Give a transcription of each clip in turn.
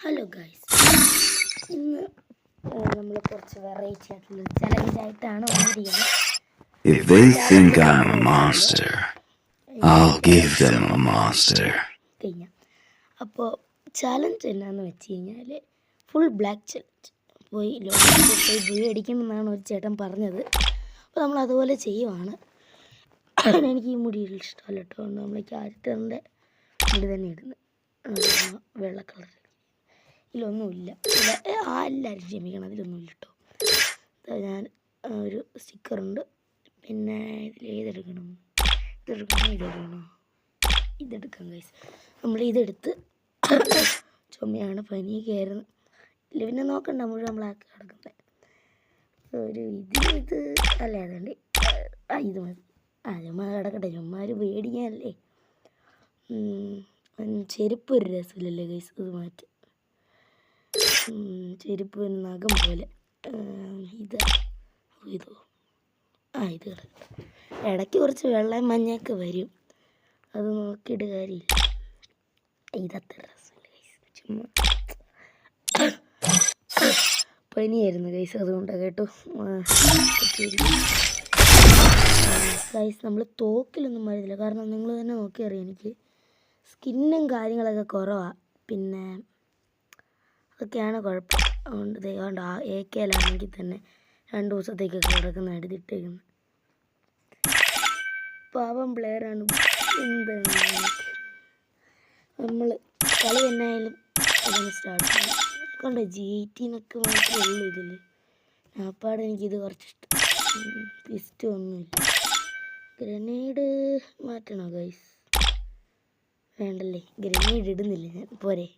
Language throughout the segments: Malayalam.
ഹലോ ഗൈസ്, ഇന്ന് നമ്മൾ കുറച്ച് വെറൈറ്റി ആയിട്ടുള്ള ചലഞ്ചായിട്ടാണ് വന്നിരിക്കുന്നത്. If they think I'm a monster, I'll give them a monster. അപ്പോൾ ചലഞ്ച് എന്നാന്ന് വെച്ച് കഴിഞ്ഞാൽ ഫുൾ ബ്ലാക്ക് ചലഞ്ച്. പോയി ലോകത്തിൽ പോയി ബുയ അടിക്കണമെന്നാണ് ഒരു ചേട്ടൻ പറഞ്ഞത്. അപ്പോൾ നമ്മൾ അതുപോലെ ചെയ്യുവാണ്. എനിക്ക് ഈ മുടി ഇഷ്ടമല്ല കേട്ടോ. നമ്മൾ ക്യാരക്ടറിൻ്റെ മുടി തന്നെ ഇടുന്നത് വെള്ള കളർ. ഇതിലൊന്നുമില്ല. എല്ലാവരും ക്ഷമിക്കണം, അതിലൊന്നുമില്ല കേട്ടോ. ഞാൻ ഒരു സ്റ്റിക്കറുണ്ട്. പിന്നെ ഇതിൽ ഇതെടുക്കണം, ഇതെടുക്കാം ഗൈസ്. നമ്മൾ ഇതെടുത്ത് ചുമയാണ്, പനിയൊക്കെ ആയിരുന്നു. ഇല്ല പിന്നെ നോക്കണ്ട, മുഴുവൻ ബ്ലാക്ക് കിടക്കുന്നത്. ഒരു ഇത് അല്ല, അതുകൊണ്ട് ഇത് മതി. ചുമ്മാ കിടക്കട്ടെ, ചുമ്മാ ഒരു പേടിക്കാനല്ലേ. ചെരുപ്പ് ഒരു രസമില്ലല്ലേ ഗൈസ്, ഇത് മാറ്റി. ചെരുപ്പ് നഖം പോലെ ഇതോ ഇത് കിടക്കും. ഇടയ്ക്ക് കുറച്ച് വെള്ളം മഞ്ഞയൊക്കെ വരും, അത് നോക്കിയിട്ട് കാര്യമില്ല. ഇതത്ര രസമില്ല ഗൈസ്, ചുമ്മാ പനിയായിരുന്നു ഗൈസ്, അതുകൊണ്ടാണ് കേട്ടോ. ഗൈസ് നമ്മൾ തോക്കിലൊന്നും മരുന്നില്ല, കാരണം നിങ്ങൾ തന്നെ നോക്കി അറിയാം, എനിക്ക് സ്കിന്നും കാര്യങ്ങളൊക്കെ കുറവാണ്. പിന്നെ അതൊക്കെയാണ് കുഴപ്പം. അതുകൊണ്ട് ആ ഏക്കയിലാണെങ്കിൽ തന്നെ 2 ദിവസത്തേക്കൊക്കെ കിടക്കുന്ന എഴുതിയിട്ടേക്കുന്നത്. പാവം പ്ലെയറാണ്. എന്താണ് നമ്മൾ കളി എന്നായാലും അതൊന്ന് സ്റ്റാർട്ട് ചെയ്യും. കൊണ്ട് GT മാത്രമേ ഉള്ളൂ ഇതിൽ. നാപ്പാട് എനിക്കിത് കുറച്ചിഷ്ടം. പിസ്റ്റം ഒന്നുമില്ല. ഗ്രനേഡ് മാറ്റണോ ഗൈസ്? വേണ്ടല്ലേ, ഗ്രനേഡ് ഇടുന്നില്ല ഞാൻ, പോരെ.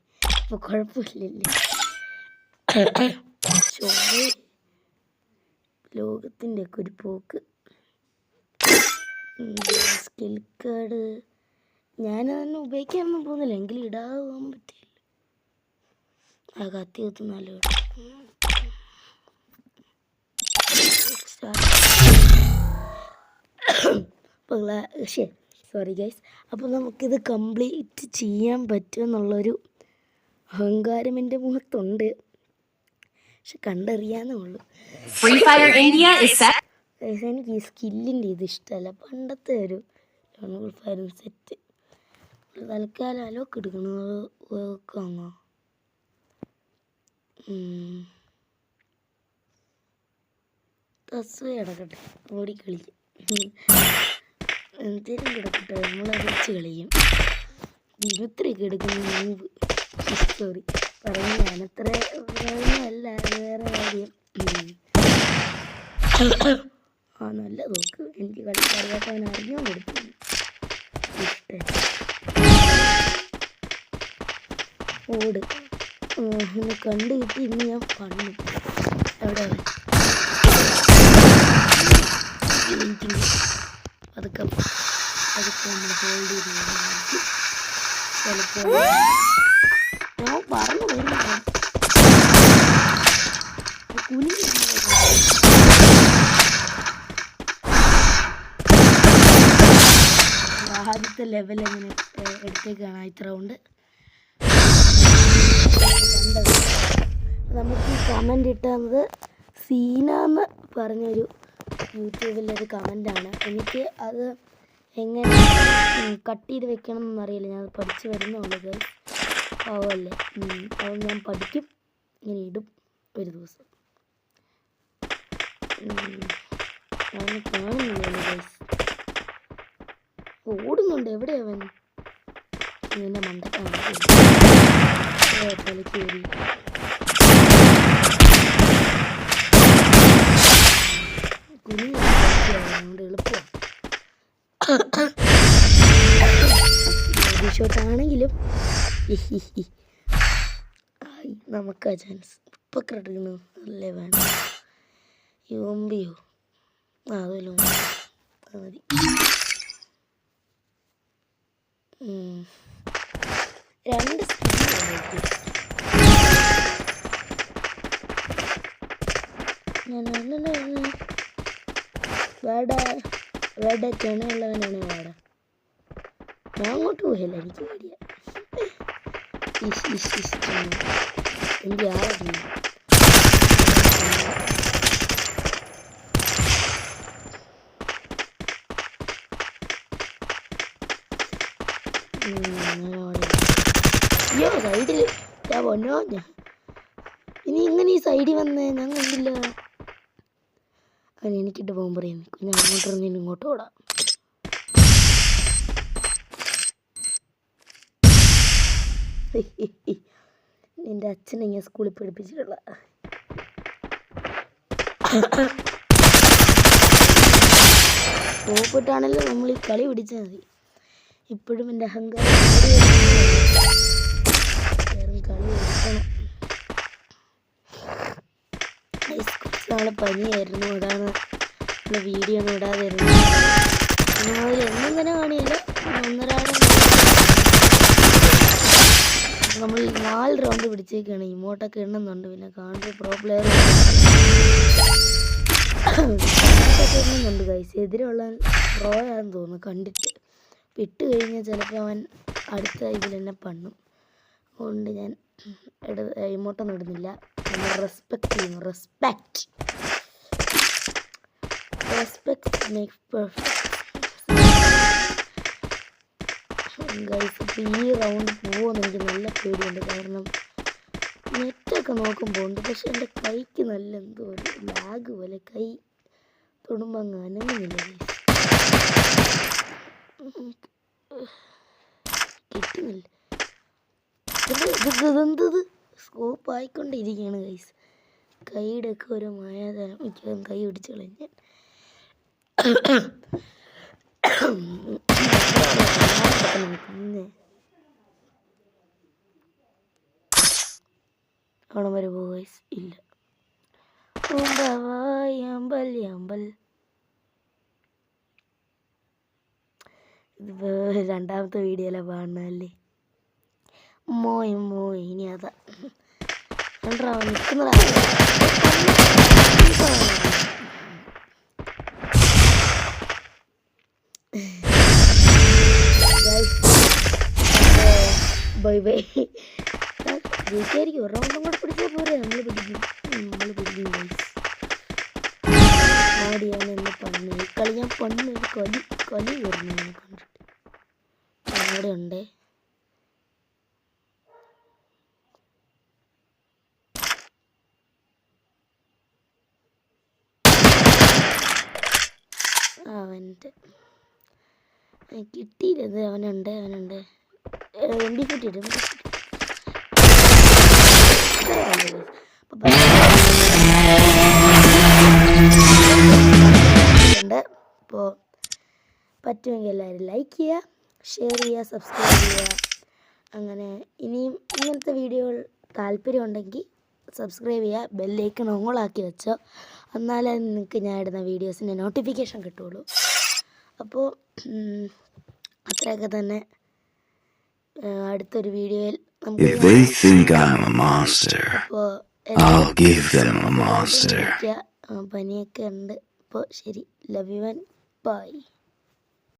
അപ്പോൾ കുഴപ്പമില്ലല്ലേ. ലോകത്തിൻ്റെ ഒക്കെ ഒരു പോക്ക്. സ്കിൽ കാർഡ് ഞാനതൊന്നും ഉപയോഗിക്കാനൊന്നും പോകുന്നില്ല, എങ്കിലും ഇടാതെ പോകാൻ പറ്റില്ല. ആ കത്തി കത്ത് നല്ല സോറി ഗൈസ്. അപ്പോൾ നമുക്കിത് കംപ്ലീറ്റ് ചെയ്യാൻ പറ്റുമെന്നുള്ളൊരു അഹങ്കാരം എൻ്റെ മുഖത്തുണ്ട്, പക്ഷെ കണ്ടറിയാന്നേ ഉള്ളൂ. എനിക്ക് ഈ സ്കില്ലിൻ്റെ ഇത് ഇഷ്ടമല്ല. പണ്ടത്തെ ഒരു ഫയർ സെറ്റ് തൽക്കാലം അലോക്ക് എടുക്കണത് വെക്കാന്നോ. തസ്വ കിടക്കട്ടെ, ഓടിക്കളിക്കും. എന്തെങ്കിലും കിടക്കട്ടെ, നമ്മളത് വെച്ച് കളിക്കും. ദിമിത്രിയൊക്കെ എടുക്കുന്ന മൂവ് സോറി പറയുന്നതാണ്, അത്ര പറയുന്നതല്ല, വേറെ കാര്യം. നല്ല നോക്ക്, എനിക്ക് കളിക്കാറിയാത്തവൻ അറിഞ്ഞോ കൊടുത്തു. ഓട് എന്നെ കണ്ടു കിട്ടി, ഇനി ഞാൻ പണ്ണു. എവിടെ അതൊക്കെ നമ്മൾ ഹോൾഡ് ചെയ്ത് ചിലപ്പോൾ ഞാൻ പറഞ്ഞു വരുന്നു. ആദ്യത്തെ ലെവൽ എങ്ങനെ എടുത്തേക്കാണ് ഇത്ര റൗണ്ട്. നമുക്ക് കമൻ്റ് ഇട്ടത് സീനാന്ന് പറഞ്ഞൊരു യൂട്യൂബിലൊരു കമൻ്റാണ്. എനിക്ക് അത് എങ്ങനെ കട്ട് ചെയ്ത് വെക്കണം എന്നറിയില്ല, ഞാൻ അത് പഠിച്ച് വരുന്നുള്ളൂ. ആവല്ലേ, അത് ഞാൻ പഠിക്കും, ഇങ്ങനെ ഇടും ഒരു ദിവസം. അവനെ കാണുന്നില്ല ഗൈസ്, ഓടുന്നുണ്ട്. എവിടെയവൻ? ഇങ്ങനെ മണ്ടക്കാണ് തലക്കേറി. കുഞ്ഞുകൊണ്ട് എളുപ്പമാണ് ഷോട്ടാണെങ്കിലും. നമുക്കാ ചാൻസ് ഇപ്പം കിടക്കുന്നു. അല്ലേ വേണം യോമ്പിയോ, അതല്ലോ മതി. 2 വേട ചെണയുള്ളവനാണ് വേട. ഞാൻ അങ്ങോട്ട് പോയില്ല, എനിക്ക് പേടിയ. എന്ത് ആളാണ് അയ്യോ സൈഡിൽ ഞാൻ പൊന്നോ ഇനി ഇങ്ങനെ ഈ സൈഡിൽ വന്നേ ഞാൻ കണ്ടില്ല. അവൻ എനിക്കിട്ട് പോകാൻ പറയുന്നു. ഞാൻ അങ്ങോട്ടിറങ്ങി ഇങ്ങോട്ട് ഓടാം. നിന്റെ അച്ഛനെ ഞാൻ സ്കൂളിൽ പഠിപ്പിച്ചിട്ടുള്ള പോയിട്ടാണല്ലോ നമ്മൾ ഈ കളി പിടിച്ചാൽ മതി. ഇപ്പോഴും എൻ്റെ അഹങ്കാരം കളി പിടിക്കണം. കുറച്ച് നാളെ പനിയായിരുന്നു, അതാണ് വീഡിയോ ഒന്നും ഇടാതിരുന്നത്. എന്നും തന്നെ കാണിയല്ല, ഒന്നരാടം നമ്മൾ 4 റൗണ്ട് പിടിച്ചേക്കാണ്. ഇമോട്ടൊക്കെ എണ്ണുന്നുണ്ട്. പിന്നെ കാണുമ്പോൾ പ്രോ പ്ലെയർ എണ്ണുന്നുണ്ട് ഗൈസ്. എതിരുള്ള പ്രോ ആണെന്ന് തോന്നുന്നു കണ്ടിട്ട്. ഇട്ട് കഴിഞ്ഞാൽ ചിലപ്പോൾ അവൻ അടുത്ത ഇതിൽ തന്നെ പണ്ണും. അതുകൊണ്ട് ഞാൻ ഇമോട്ടൊന്നും ഇടുന്നില്ല. നമ്മൾ റെസ്പെക്റ്റ് ചെയ്യുന്നു. Respect makes perfect guys. ഇപ്പോൾ ഈ റൗണ്ട് പോകുമെന്ന് എനിക്ക് നല്ല പേടിയുണ്ട്. കാരണം നെറ്റൊക്കെ നോക്കുമ്പോൾ ഉണ്ട്, പക്ഷെ എൻ്റെ കൈക്ക് നല്ല എന്തോ ഒരു ലാഗ് പോലെ. കൈ തൊടുമ്പോൾ അങ്ങ് അനങ്ങുന്നില്ല ഗൈസ്. കിട്ടുന്നില്ല. ഇതെന്തത് സ്കോപ്പ് ആയിക്കൊണ്ടിരിക്കുകയാണ് ഗൈസ്. കൈയുടെ ഒക്കെ ഒരു മായാതരം. മിക്കതും കൈ പിടിച്ച് കളഞ്ഞ് അവിടെ വരെ ഗൈസ്. ഇല്ല അമ്പൽ ഇത് രണ്ടാമത്തെ വീഡിയോയിലെ പാടുന്നതല്ലേ. മോയ് ഇനി അതാ നിൽക്കുന്നതാ. Bye bye. ജയിക്കായിരിക്കും. ഒരു റൗണ്ടും കൂടെ പിടിച്ചാൽ പോരെ. നമ്മൾ പിടിക്കും ഗൈസ്. ആടിയാണ് എന്നെ പണ്ണ്. ഈ കളി ഞാൻ പണ്ണ് കലി വരുന്നു കണ്ടിട്ട്. അവിടെ ഉണ്ടേ. അവൻ്റെ കിട്ടിയില്ലത്. അവനുണ്ട് എംബി കിട്ടിയിട്ട് അപ്പോൾ പറ്റുമെങ്കിൽ എല്ലാവരും ലൈക്ക് ചെയ്യുക, ഷെയർ ചെയ്യുക, സബ്സ്ക്രൈബ് ചെയ്യുക. അങ്ങനെ ഇനിയും ഇങ്ങനത്തെ വീഡിയോകൾ താല്പര്യമുണ്ടെങ്കിൽ സബ്സ്ക്രൈബ് ചെയ്യുക. ബെല്ലൈക്കൺ ഓണാക്കി വെച്ചോ. എന്നാലേ നിങ്ങൾക്ക് ഞാൻ ഇടുന്ന വീഡിയോസിൻ്റെ നോട്ടിഫിക്കേഷൻ കിട്ടുള്ളൂ. അപ്പോൾ അത്രയൊക്കെ തന്നെ. അടുത്തൊരു വീഡിയോയിൽ If they think I'm a monster, I'll give them a monster. പനിയൊക്കെ ഉണ്ട്. അപ്പോൾ ശരി. Love you and by.